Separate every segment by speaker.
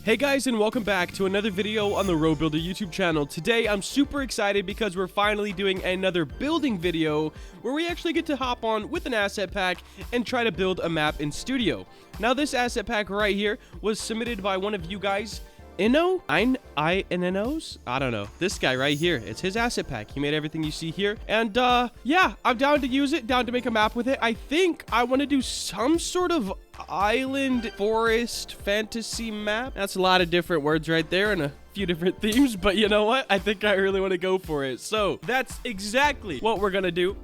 Speaker 1: Hey guys, and welcome back to another video on the Robuilder YouTube channel. Today I'm super excited because we're finally doing another building video where we actually get to hop on with an asset pack and try to build a map in studio. Now this asset pack right here was submitted by one of you guys, I-N-N-O's? I don't know. This guy right here. It's his asset pack. He made everything you see here. And, yeah, I'm down to use it, down to make a map with it. I think I want to do some sort of island, forest, fantasy map. That's a lot of different words right there and a few different themes, but you know what? I think I really want to go for it. So that's exactly what we're gonna do.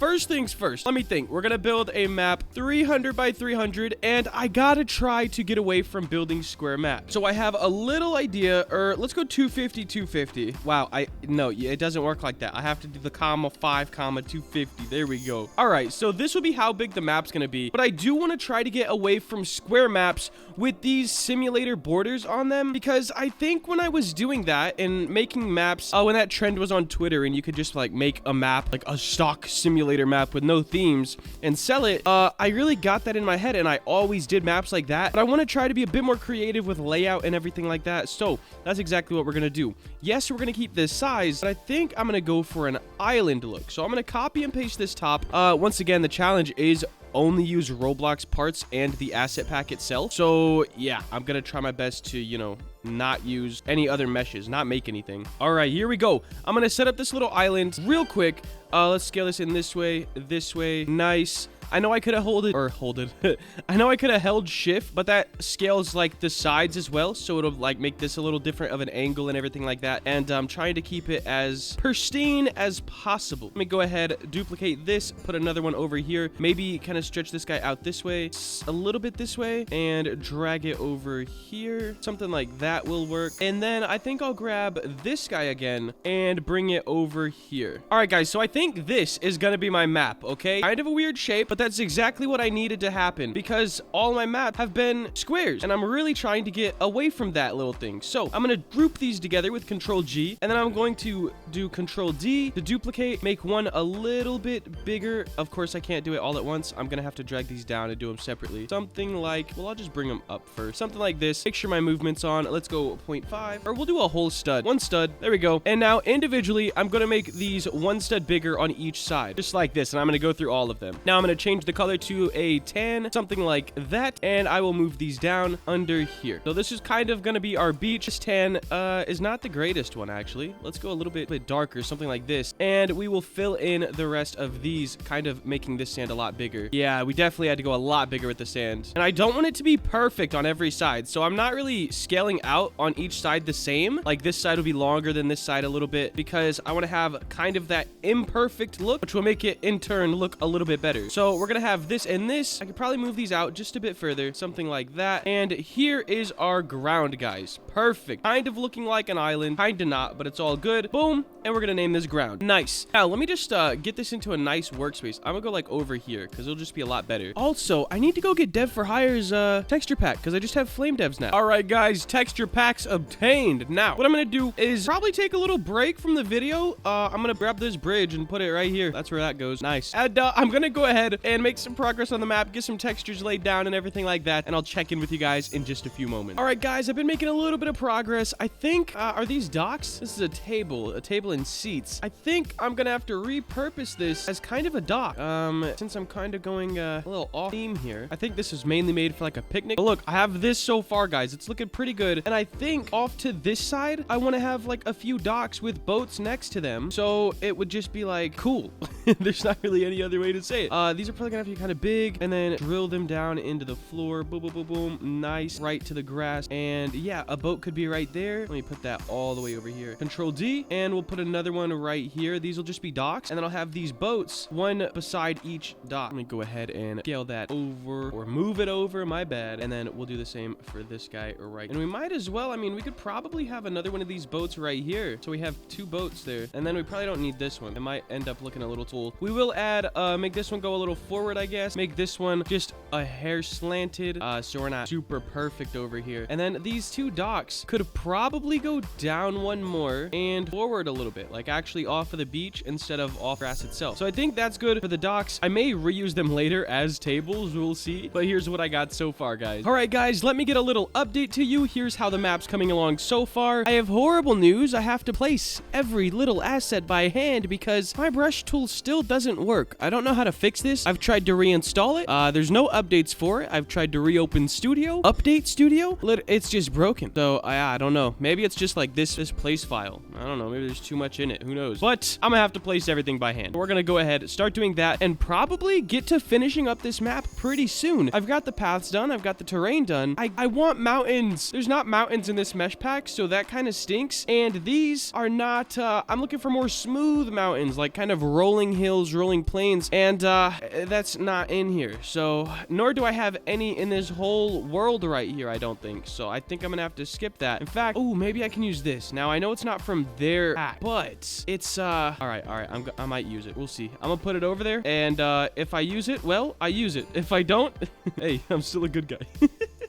Speaker 1: First things first, let me think. We're gonna build a map 300 by 300, and I gotta try to get away from building square maps. So I have a little idea, or let's go 250, 250. Wow, no, it doesn't work like that. I have to do the comma 5, comma 250. There we go. All right, so this will be how big the map's gonna be, but I do want to try to get away from square maps with these simulator borders on them, because I think when I was doing that and making maps, when that trend was on Twitter and you could just like make a map, like a stock simulator map with no themes and sell it, I really got that in my head and I always did maps like that, but I want to try to be a bit more creative with layout and everything like that. So that's exactly what we're gonna do. Yes, we're gonna keep this size, but I think I'm gonna go for an island look. So I'm gonna copy and paste this top. Once again, the challenge is only use Roblox parts and the asset pack itself. So yeah, I'm gonna try my best to, you know, not use any other meshes, not make anything. All right, here we go. I'm gonna set up this little island real quick. Let's scale this in this way, nice. I know I could have I know I could have held shift, but that scales like the sides as well, so it'll like make this a little different of an angle and everything like that. And I'm trying to keep it as pristine as possible. Let me go ahead, duplicate this, put another one over here, maybe kind of stretch this guy out this way, a little bit this way, and drag it over here. Something like that will work. And then I think I'll grab this guy again and bring it over here. All right, guys, so I think this is gonna be my map, okay? Kind of a weird shape, but that's exactly what I needed to happen because all my maps have been squares and I'm really trying to get away from that little thing. So I'm going to group these together with Control G, and then I'm going to do Control D to duplicate, make one a little bit bigger. Of course, I can't do it all at once. I'm going to have to drag these down and do them separately. Something like, well, I'll just bring them up first. Something like this. Make sure my movement's on. Let's go 0.5, or we'll do a whole stud. One stud. There we go. And now individually, I'm going to make these one stud bigger on each side, just like this. And I'm going to go through all of them. Now I'm going to change the color to a tan, something like that, and I will move these down under here. So this is kind of going to be our beach. This tan is not the greatest one, actually. Let's go a little bit darker, something like this, and we will fill in the rest of these, kind of making this sand a lot bigger. Yeah, we definitely had to go a lot bigger with the sand, and I don't want it to be perfect on every side, so I'm not really scaling out on each side the same. Like this side will be longer than this side a little bit because I want to have kind of that imperfect look, which will make it in turn look a little bit better. So we're gonna have this and this. I could probably move these out just a bit further, something like that. And here is our ground, guys. Perfect. Kind of looking like an island, kind of not, but it's all good. Boom. And we're gonna name this ground. Nice. Now let me just get this into a nice workspace. I'm gonna go like over here because it'll just be a lot better. Also, I need to go get Dev for Hire's texture pack because I just have flame devs now. All right, guys, texture packs obtained. Now what I'm gonna do is probably take a little break from the video. I'm gonna grab this bridge and put it right here. That's where that goes. Nice. And I'm gonna go ahead and make some progress on the map, get some textures laid down and everything like that, and I'll check in with you guys in just a few moments. All right, guys, I've been making a little bit of progress. I think, are these docks? This is a table and seats. I think I'm gonna have to repurpose this as kind of a dock. Since I'm kind of going a little off theme here, I think this is mainly made for like a picnic. But look, I have this so far, guys. It's looking pretty good, and I think off to this side, I want to have like a few docks with boats next to them, so it would just be like cool. There's not really any other way to say it. These are probably gonna have to be kind of big, and then drill them down into the floor. Boom, boom, boom, boom. Nice. Right to the grass. And yeah, a boat could be right there. Let me put that all the way over here. Control D, and we'll put another one right here. These will just be docks, and then I'll have these boats, one beside each dock. Let me go ahead and scale that over, or move it over, my bad. And then we'll do the same for this guy right. And we might as well, I mean, we could probably have another one of these boats right here. So we have two boats there. And then we probably don't need this one. It might end up looking a little tall. We will add, make this one go a little forward, I guess. Make this one just a hair slanted, so we're not super perfect over here. And then these two docks could probably go down one more and forward a little bit, like actually off of the beach instead of off grass itself. So I think that's good for the docks. I may reuse them later as tables, we'll see. But here's what I got so far, guys. All right, guys, let me get a little update to you. Here's how the map's coming along so far. I have horrible news. I have to place every little asset by hand because my brush tool still doesn't work. I don't know how to fix this. I've tried to reinstall it. There's no updates for it. I've tried to reopen Studio, update Studio. It's just broken. So I don't know. Maybe it's just like this place file. I don't know. Maybe there's too much in it. Who knows? But I'm gonna have to place everything by hand. We're gonna go ahead, start doing that, and probably get to finishing up this map pretty soon. I've got the paths done. I've got the terrain done. I want mountains. There's not mountains in this mesh pack, so that kind of stinks. And these are not, I'm looking for more smooth mountains, like kind of rolling hills, rolling plains, and that's not in here. So, nor do I have any in this whole world right here, I don't think. So, I think I'm gonna have to skip that. In fact, oh, maybe I can use this. Now, I know it's not from their pack, but it's, all right, I might use it. We'll see. I'm gonna put it over there, and if I use it, well, I use it. If I don't, hey, I'm still a good guy.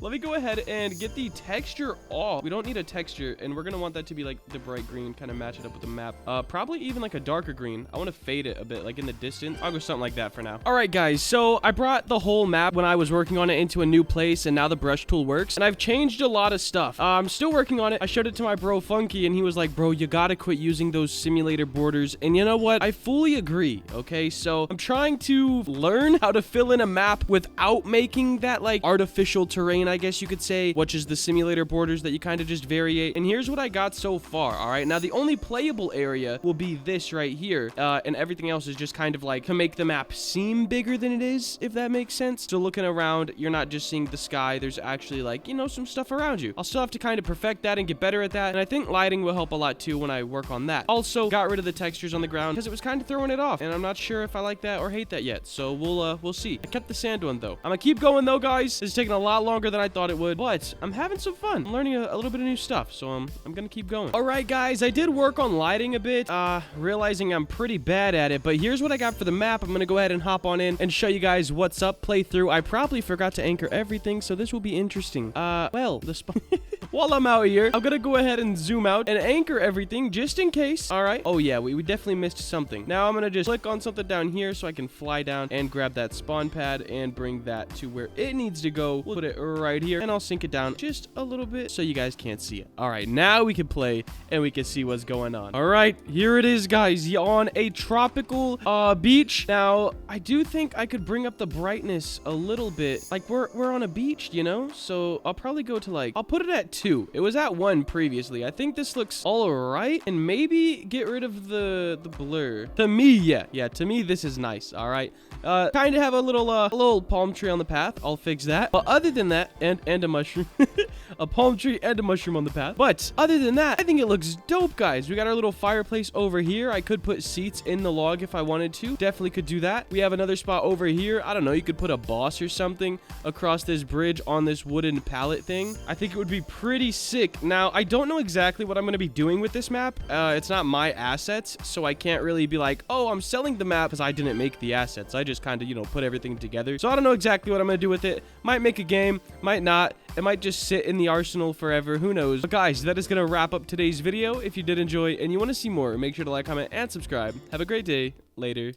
Speaker 1: Let me go ahead and get the texture off. We don't need a texture, and we're gonna want that to be like the bright green, kind of match it up with the map. Probably even like a darker green. I want to fade it a bit, like in the distance. I'll go something like that for now. All right, guys. So I brought the whole map when I was working on it into a new place, and now the brush tool works. And I've changed a lot of stuff. I'm still working on it. I showed it to my bro Funky, and he was like, "Bro, you gotta quit using those simulator borders." And you know what? I fully agree. Okay, so I'm trying to learn how to fill in a map without making that like artificial terrain, I guess you could say, which is the simulator borders that you kind of just variate. And here's what I got so far. All right, now the only playable area will be this right here, and everything else is just kind of like to make the map seem bigger than it is, if that makes sense. So looking around, you're not just seeing the sky. There's actually like, you know, some stuff around you. I'll still have to kind of perfect that and get better at that, and I think lighting will help a lot too when I work on that. Also got rid of the textures on the ground because it was kind of throwing it off, and I'm not sure if I like that or hate that yet. So we'll see. I kept the sand one though. I'm gonna keep going though, guys. It's taking a lot longer than I thought it would, but I'm having some fun. I'm learning a little bit of new stuff, so I'm gonna keep going. All right, guys, I did work on lighting a bit, realizing I'm pretty bad at it, but here's what I got for the map. I'm gonna go ahead and hop on in and show you guys what's up, playthrough. I probably forgot to anchor everything, so this will be interesting. Well, the spot while I'm out here, I'm gonna go ahead and zoom out and anchor everything just in case. All right. Oh yeah, we definitely missed something. Now I'm gonna just click on something down here so I can fly down and grab that spawn pad and bring that to where it needs to go. We'll put it right here, and I'll sink it down just a little bit so you guys can't see it. All right, now we can play and we can see what's going on. All right, here it is, guys. You're on a tropical beach. Now, I do think I could bring up the brightness a little bit. Like we're on a beach, you know? So I'll probably go to like, I'll put it at 2. It was at 1 previously. I think this looks all right, and maybe get rid of the blur. To me, yeah, to me this is nice. All right. Kind of have a little palm tree on the path. I'll fix that. But other than that, and a mushroom. A palm tree and a mushroom on the path. But other than that, I think it looks dope, guys. We got our little fireplace over here. I could put seats in the log if I wanted to. Definitely could do that. We have another spot over here. I don't know. You could put a boss or something across this bridge on this wooden pallet thing. I think it would be pretty sick. Now, I don't know exactly what I'm going to be doing with this map. It's not my assets, so I can't really be like, oh, I'm selling the map because I didn't make the assets. I just kind of, you know, put everything together. So I don't know exactly what I'm going to do with it. Might make a game, might not. It might just sit in the arsenal forever. Who knows? But guys, that is going to wrap up today's video. If you did enjoy and you want to see more, make sure to like, comment, and subscribe. Have a great day. Later.